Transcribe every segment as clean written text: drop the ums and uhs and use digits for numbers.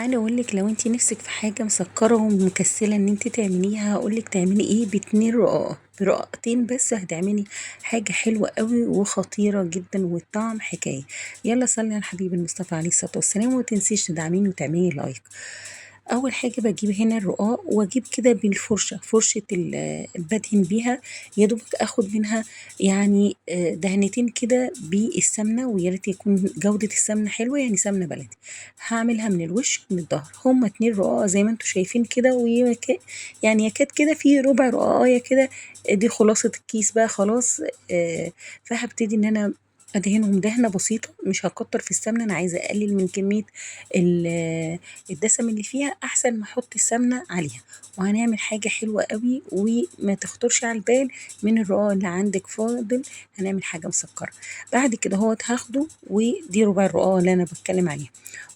تعالي اقولك لو انتي نفسك في حاجة مسكرة ومكسلة ان انتي تعمليها، هقولك تعملي ايه ب2 رقاق. برقاقتين بس هتعملي حاجة حلوة قوي وخطيرة جدا والطعم حكاية. يلا صلي على الحبيب المصطفى عليه الصلاة والسلام، ومتنسيش تدعميني وتعملي لايك. اول حاجه بجيب هنا الرقاق واجيب كده بالفرشه، فرشه بدهن بيها. يا دوبك اخد منها يعني دهنتين كده بالسمنه، ويا ريت يكون جوده السمنه حلوه، يعني سمنه بلدي. هعملها من الوش ومن الظهر، هما 2 رقاق زي ما انتم شايفين كده، يعني يكاد كده في ربع رقاقية كده. دي خلاصة الكيس بقى خلاص. فهبتدي ان انا ادهنهم دهنه بسيطه، مش هكتر في السمنه، انا عايزه اقلل من كميه الدسم اللي فيها، احسن ما احط السمنه عليها. وهنعمل حاجه حلوه قوي وما تخطرش على البال من الرقاق اللي عندك فاضل. هنعمل حاجه مسكره. بعد كده هاخده، ودي ربع الرقاق اللي انا بتكلم عليها،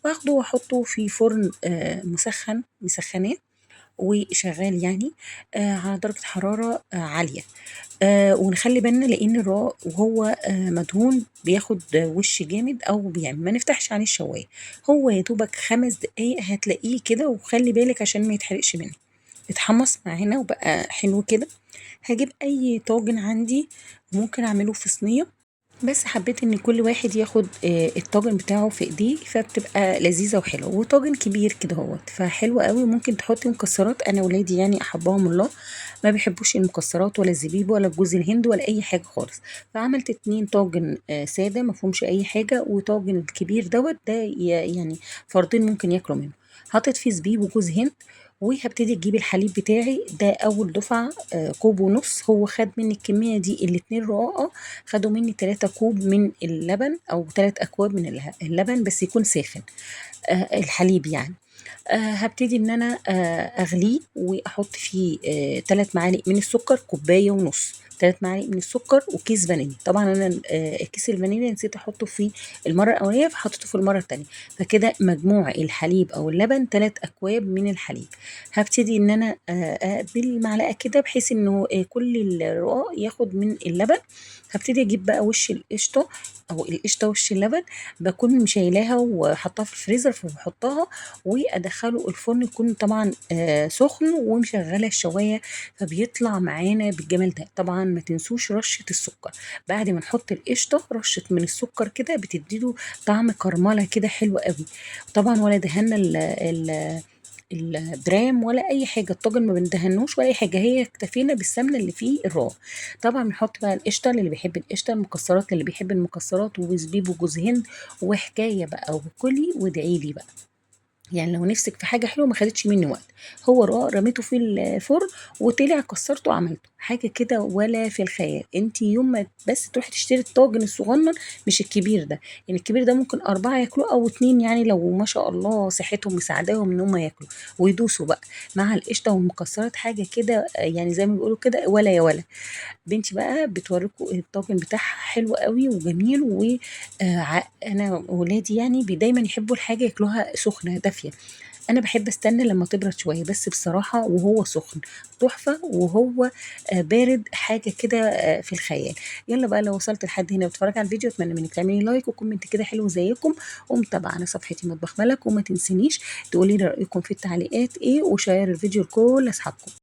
واخده واحطه في فرن مسخناه وشغال يعني، على درجة حرارة عالية. ونخلي بالنا لأن الرق وهو مدهون بياخد وش جامد، أو بيعمل ما نفتحش عليه الشواية. هو يا دوبك 5 دقايق هتلاقيه كده، وخلي بالك عشان ما يتحرقش منك. اتحمص معانا وبقى حلو كده. هجيب أي طاجن عندي، ممكن أعمله في صينية، بس حبيت ان كل واحد ياخد الطاجن بتاعه في ايديه، فبتبقى لذيذه وحلوه. وطاجن كبير كده فحلو قوي. ممكن تحطي مكسرات، انا ولادي يعني احبهم الله، ما بيحبوش المكسرات ولا الزبيب ولا جوز الهند ولا اي حاجه خالص. فعملت 2 طاجن ساده ما فيهمش اي حاجه، وطاجن الكبير ده يعني فردين ممكن ياكلوا منه. حطيت فيه زبيب وجوز هند. وهبتدي اجيب الحليب بتاعي ده اول دفعه، كوب ونص. هو خد مني الكميه دي ال2 رقاقه، خدوا مني 3 كوب من اللبن او 3 اكواب من اللبن، بس يكون ساخن. الحليب يعني. هبتدي ان انا اغليه واحط فيه 3 معالق من السكر، كوبايه ونص. 3 معالق من السكر وكيس فانيليا. طبعا انا كيس الفانيليا نسيت احطه في المره الاولانيه، فحطيته في المره التانيه. فكده مجموع الحليب او اللبن 3 اكواب من الحليب. هبتدي ان انا بالمعلقه كده، بحيث انه كل الرقاق ياخد من اللبن. هبتدي اجيب بقى وش القشطه، او القشطه وش اللبن، بكون مشيلاها وحطها في الفريزر، فبحطها وادخله الفرن، يكون طبعا سخن ومشغله الشوايه، فبيطلع معانا بالجمال ده. طبعا ما تنسوش رشه السكر بعد ما نحط القشطه، رشه من السكر كده بتديله طعم كرمله كده حلو قوي. طبعا ولا دهنا البرام ولا اي حاجه، الطاجن ما بندهنوش ولا اي حاجه، هي اكتفينا بالسمنه اللي فيه الراء. طبعا بنحط بقى القشطه اللي بيحب القشطه، المكسرات اللي بيحب المكسرات، وزبيب وجوز هند. وحكايه بقى، وكلي وادعي لي بقى. يعني لو نفسك في حاجة حلوة ما خدتش مني وقت. هو رقاق رميته في الفرن وطلع، كسرته وعملته حاجة كده ولا في الخيال. انت يوم ما بس تروحي تشتري الطاجن الصغنن، مش الكبير ده. يعني الكبير ده ممكن 4 ياكلوه أو 2، يعني لو ما شاء الله صحتهم مساعداهم ان هم ياكلوا ويدوسوا بقى مع القشطة والمكسرات، حاجة كده يعني زي ما بيقولوا كده ولا يا ولا. بنتي بقى بتوريكوا الطاجن بتاعها حلو قوي وجميل. وانا ولادي يعني دايما يحبوا الحاجه ياكلوها سخنه دافيه. انا بحب استنى لما تبرد شويه، بس بصراحه وهو سخن تحفه، وهو بارد حاجه كده في الخيال. يلا بقى، لو وصلت لحد هنا بتتفرج على الفيديو، اتمنى منك تعملي لايك وكومنت كده حلو زيكم، ومتابعه صفحتي مطبخ ملك. وما تنسينيش تقولي لي رايكم في التعليقات ايه، وشير الفيديو لكل اصحابكم.